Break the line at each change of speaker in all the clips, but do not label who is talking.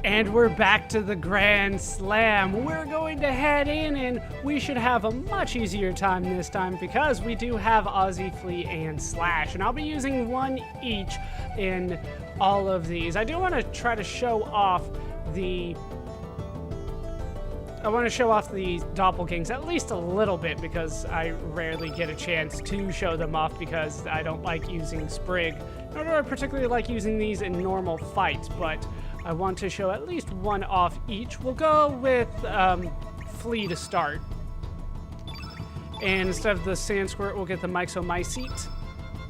And we're back to the Grand Slam. We're going to head in, and we should have a much easier time this time because we do have Ozzy, Flea, and Slash. And I'll be using one each in all of these. I do want to try to show off the... doppelgangs at least a little bit because I rarely get a chance to show them off because I don't like using Sprig. Nor do I particularly like using these in normal fights, but I want to show at least one off each. We'll go with Flea to start. And instead of the Sand Squirt, we'll get the Myxomycete,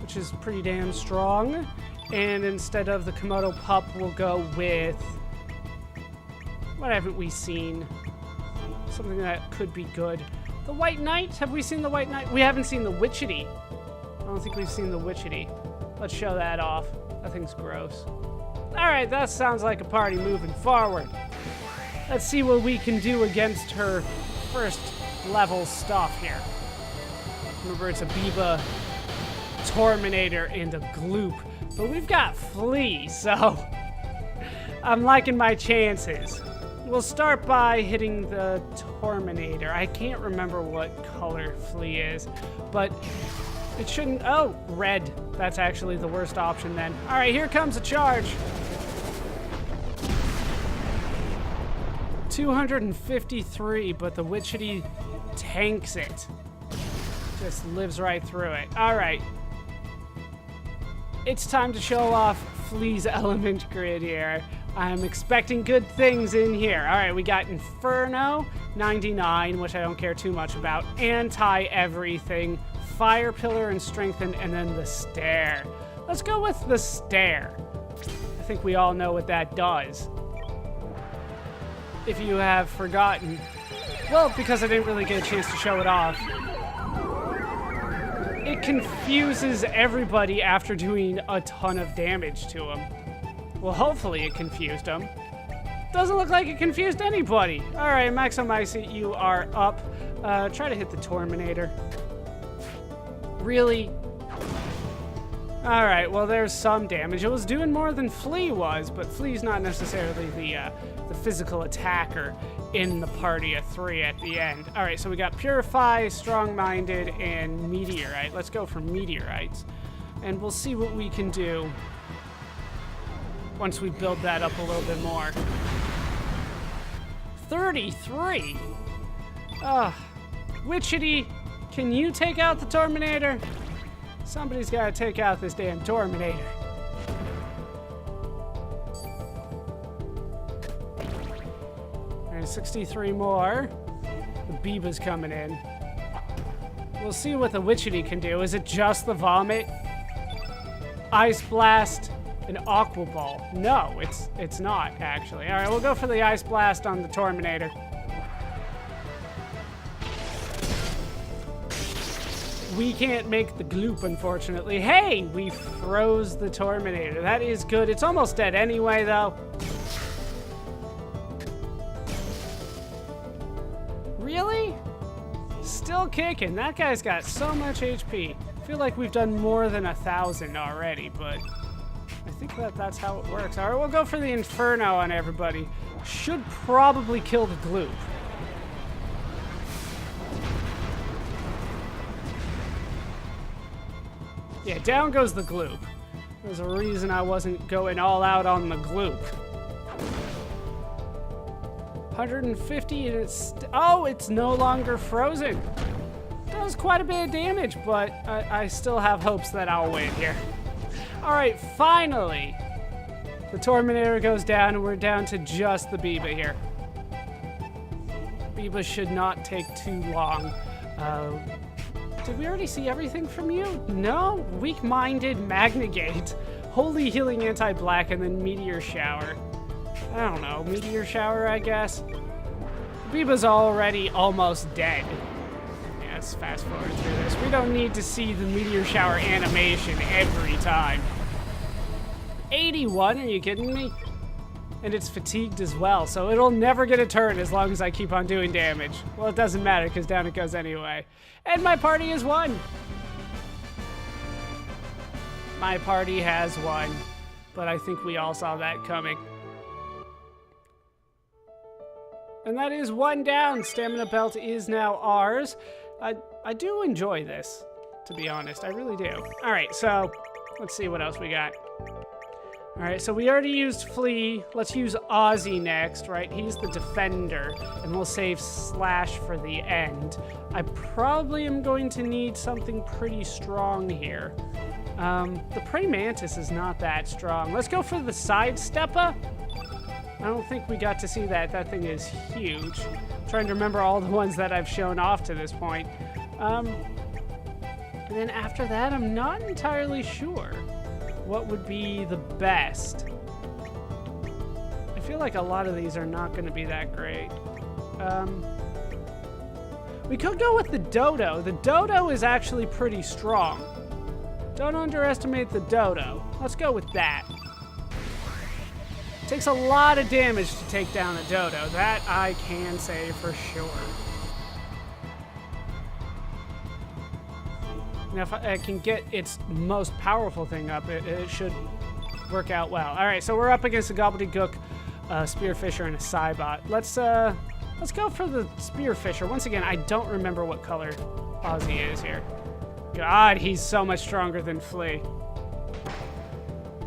which is pretty damn strong. And instead of the Komodo Pup, we'll go with... what haven't we seen? Something that could be good. The White Knight? Have we seen the White Knight? We haven't seen the Witchety. I don't think we've seen the Witchety. Let's show that off. That thing's gross. Alright, that sounds like a party moving forward. Let's see what we can do against her first level stuff here. Remember, it's a Biba, Torminator, and a Gloop. But we've got Flea, so I'm liking my chances. We'll start by hitting the Torminator. I can't remember what color Flea is, but it shouldn't... oh, red. That's actually the worst option then. All right, here comes a charge. 253, but the Witchety tanks it. Just lives right through it. All right. It's time to show off Flea's element grid here. I'm expecting good things in here. All right, we got Inferno, 99, which I don't care too much about. Anti-everything, Fire Pillar and Strengthen, and then the Stare. Let's go with the Stare. I think we all know what that does. If you have forgotten. Well, because I didn't really get a chance to show it off. It confuses everybody after doing a ton of damage to them. Well, hopefully it confused them. Doesn't look like it confused anybody. All right, Myxomycete, you are up. Try to hit the Torminator. Really? All right, well, there's some damage. It was doing more than Flea was, but Flea's not necessarily the physical attacker in the party of 3 at the end. All right, so we got Purify, Strong-Minded, and Meteorite. Let's go for Meteorites, and we'll see what we can do once we build that up a little bit more. 33! Witchety, can you take out the Torminator? Somebody's gotta take out this damn Torminator. Alright, 63 more. The Biba's coming in. We'll see what the Witchety can do. Is it just the Vomit? Ice Blast? An Aqua Ball. No, it's not, actually. All right, we'll go for the Ice Blast on the Torminator. We can't make the Gloop, unfortunately. Hey, we froze the Torminator. That is good. It's almost dead anyway, though. Really? Still kicking. That guy's got so much HP. I feel like we've done more than 1,000 already, but... I think that's how it works. All right, we'll go for the Inferno on everybody. Should probably kill the Gloop. Yeah, down goes the Gloop. There's a reason I wasn't going all out on the Gloop. 150 and it's no longer frozen. Does quite a bit of damage, but I still have hopes that I'll win here. All right, finally, the Torminator goes down, and we're down to just the Biba here. Biba should not take too long. Did we already see everything from you? No? Weak-minded Magnegate, Holy Healing Anti-Black, and then Meteor Shower. I don't know, Meteor Shower, I guess? Biba's already almost dead. Yeah, let's fast forward through this. We don't need to see the Meteor Shower animation every time. 81, are you kidding me? And it's fatigued as well, so it'll never get a turn as long as I keep on doing damage. Well, it doesn't matter, because down it goes anyway. And my party has won! My party has won, but I think we all saw that coming. And that is 1 down. Stamina belt is now ours. I do enjoy this, to be honest. I really do. All right, so let's see what else we got. All right, so we already used Flea. Let's use Ozzy next, right? He's the defender, and we'll save Slash for the end. I probably am going to need something pretty strong here. The Praying Mantis is not that strong. Let's go for the Sidestepper. I don't think we got to see that. That thing is huge. I'm trying to remember all the ones that I've shown off to this point. And then after that, I'm not entirely sure what would be the best. I feel like a lot of these are not going to be that great. We could go with the Dodo. The Dodo is actually pretty strong. Don't underestimate the Dodo. Let's go with that. Takes a lot of damage to take down a Dodo. That I can say for sure. Now, if I can get its most powerful thing up, it should work out well. All right, so we're up against a Gobbledygook, Spearfisher, and a Cybot. Let's go for the Spearfisher. Once again, I don't remember what color Ozzy is here. God, he's so much stronger than Flea.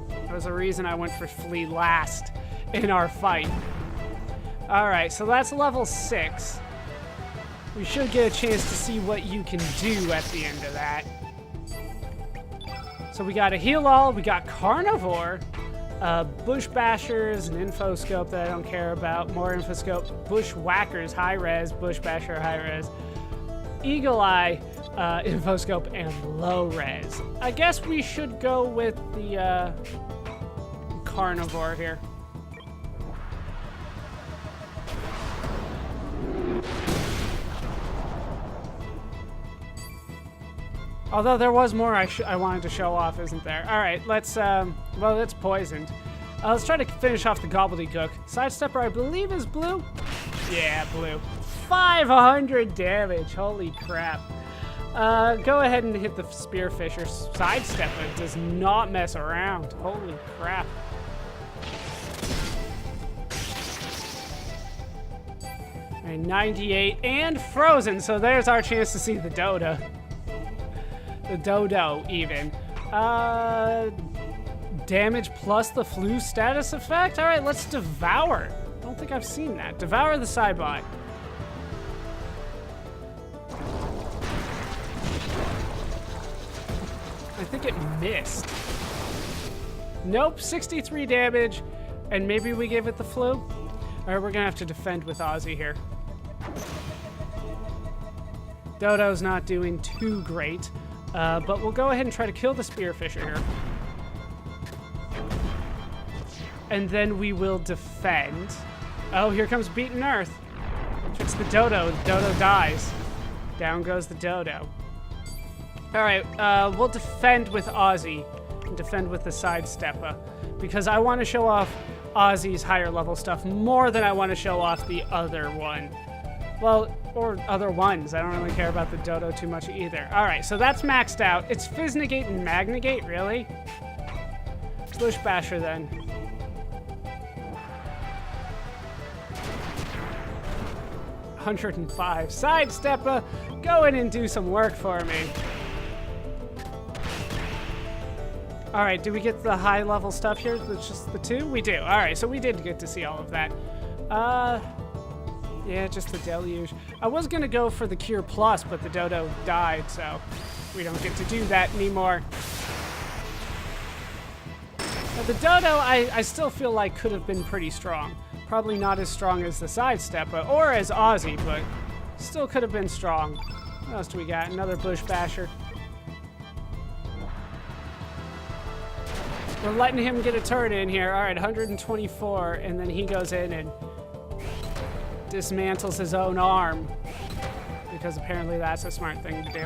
That was the reason I went for Flea last in our fight. All right, so that's level 6. We should get a chance to see what you can do at the end of that. So we got a Heal All, we got Carnivore, Bushbashers, an Infoscope that I don't care about, more Infoscope, Bushwhackers, High Res, Bushbasher, High Res, Eagle Eye, Infoscope, and Low Res. I guess we should go with the Carnivore here. Although there was more I wanted to show off, isn't there? All right, let's, well, that's poisoned. Let's try to finish off the Gobbledygook. Sidestepper, I believe, is blue. Yeah, blue. 500 damage, holy crap. Go ahead and hit the Spearfisher. Sidestepper does not mess around. Holy crap. And 98 and frozen, so there's our chance to see the Dodo. The Dodo, even. Damage plus the flu status effect? All right, let's Devour. I don't think I've seen that. Devour the Cybot. I think it missed. Nope, 63 damage, and maybe we gave it the flu? All right, we're gonna have to defend with Ozzy here. Dodo's not doing too great. But we'll go ahead and try to kill the Spearfisher here. And then we will defend. Oh, here comes Beaten Earth. It's the Dodo. The Dodo dies. Down goes the Dodo. All right, we'll defend with Ozzy and defend with the Sidestepper because I want to show off Ozzy's higher level stuff more than I want to show off the other one. Well, or other ones. I don't really care about the Dodo too much either. All right, so that's maxed out. It's Fizznegate and Magnegate, really? Bushbasher, then. $105. Sidestepper, go in and do some work for me. All right, do we get the high level stuff here? It's just the 2? We do. All right, so we did get to see all of that. Yeah, just the Deluge. I was gonna go for the Cure Plus, but the Dodo died, so we don't get to do that anymore. But the Dodo, I still feel like could have been pretty strong. Probably not as strong as the Sidestepper or as Ozzy, but still could have been strong. What else do we got? Another Bushbasher. We're letting him get a turn in here. All right, 124, and then he goes in and dismantles his own arm because apparently that's a smart thing to do.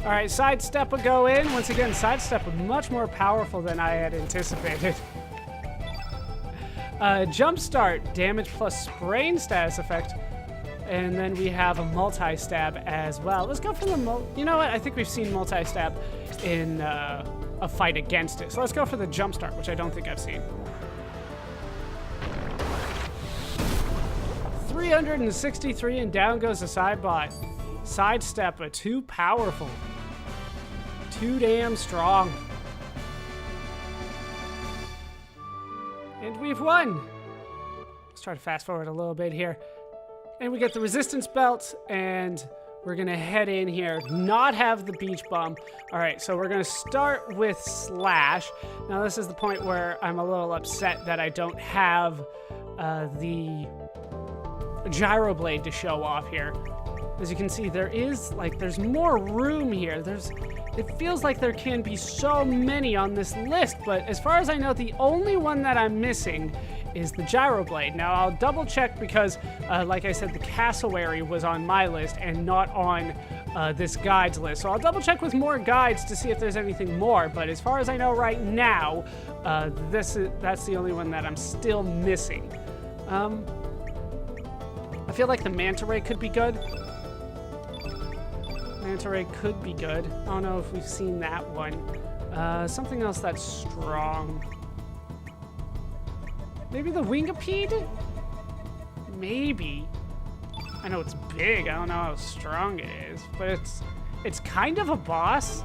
All right, Sidestepper go in. Once again, Sidestepper much more powerful than I had anticipated. Jumpstart, damage plus sprain status effect. And then we have a multi-stab as well. Let's go for the you know what? I think we've seen multi-stab in a fight against it. So let's go for the Jumpstart, which I don't think I've seen. 363 and down goes the sidebot. Sidestepper, too powerful. Too damn strong. And we've won. Let's try to fast forward a little bit here. And we get the resistance belt, and we're gonna head in here, not have the beach bum. All right, so we're gonna start with Slash. Now this is the point where I'm a little upset that I don't have the gyro blade to show off here. As you can see, there's more room here. It feels like there can be so many on this list, but as far as I know, the only one that I'm missing is the gyro blade. Now I'll double check because, like I said, the cassowary was on my list and not on this guide's list. So I'll double check with more guides to see if there's anything more. But as far as I know right now, that's the only one that I'm still missing. I feel like the manta ray could be good. Manta ray could be good. I don't know if we've seen that one. Something else that's strong. Maybe the wingipede? Maybe. I know it's big. I don't know how strong it is, but it's kind of a boss.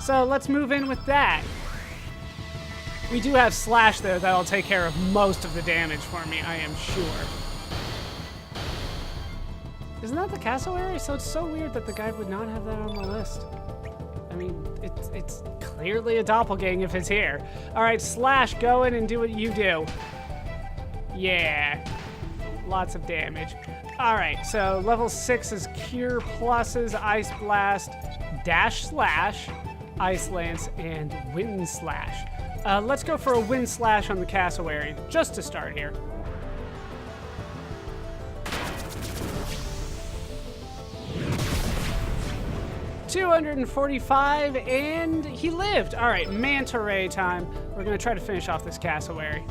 So let's move in with that. We do have Slash there that'll take care of most of the damage for me, I am sure. Isn't that the cassowary? So it's so weird that the guide would not have that on the list. I mean, it's clearly a doppelgang if it's here. All right, Slash, go in and do what you do. Yeah, lots of damage. All right, so level 6 is Cure Pluses, Ice Blast, Dash Slash, Ice Lance, and Wind Slash. Let's go for a Wind Slash on the cassowary, just to start here. $245, and he lived. All right, manta ray time. We're gonna try to finish off this cassowary.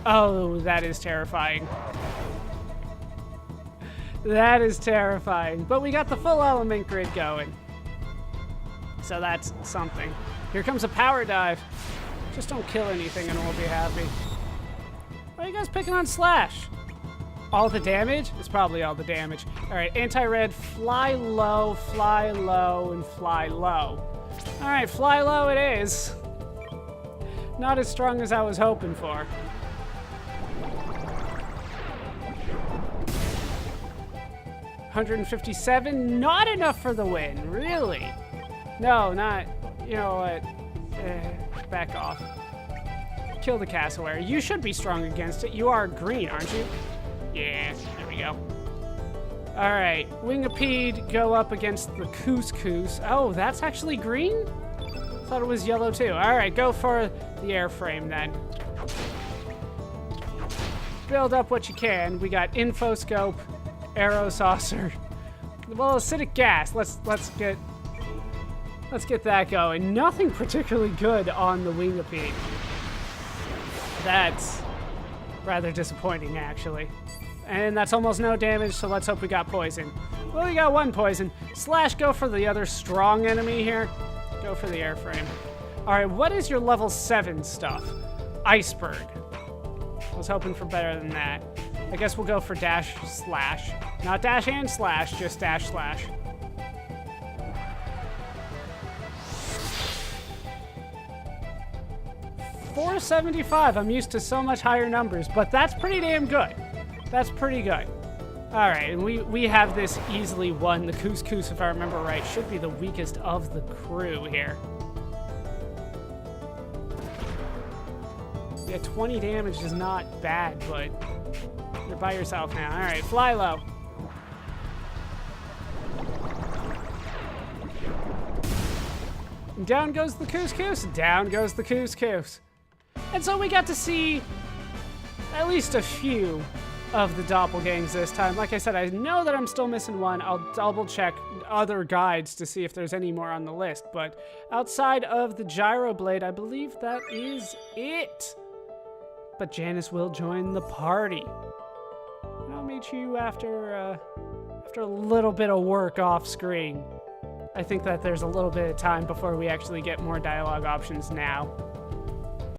Oh, that is terrifying. That is terrifying. But we got the full element grid going. So that's something. Here comes a power dive. Just don't kill anything and we'll be happy. Why are you guys picking on Slash? All the damage? It's probably all the damage. All right, anti-red, fly low, and fly low. All right, fly low it is. Not as strong as I was hoping for. $157, not enough for the win, really. No, not, you know what, back off. Kill the cassowary. You should be strong against it. You are green, aren't you? Yeah, there we go. All right, wingipede, go up against the couscous. Oh, that's actually green? Thought it was yellow too. All right, go for the airframe then. Build up what you can. We got infoscope, arrow saucer. Well, acidic gas. Let's get that going. Nothing particularly good on the wingipede. That's rather disappointing, actually. And that's almost no damage, so let's hope we got poison. Well, we got one poison. Slash, go for the other strong enemy here. Go for the airframe. All right, what is your level 7 stuff? Iceberg. I was hoping for better than that. I guess we'll go for dash slash. Not dash and slash, just dash slash. $475. I'm used to so much higher numbers, but that's pretty damn good. That's pretty good. All right, and we have this easily won. The couscous, if I remember right, should be the weakest of the crew here. Yeah, 20 damage is not bad, but you're by yourself now. All right, fly low. And down goes the couscous, down goes the couscous. And so we got to see at least a few of the doppelgangs this time. Like I said, I know that I'm still missing one. I'll double check other guides to see if there's any more on the list. But outside of the gyro blade, I believe that is it. But Janice will join the party. And I'll meet you after a little bit of work off screen. I think that there's a little bit of time before we actually get more dialogue options now.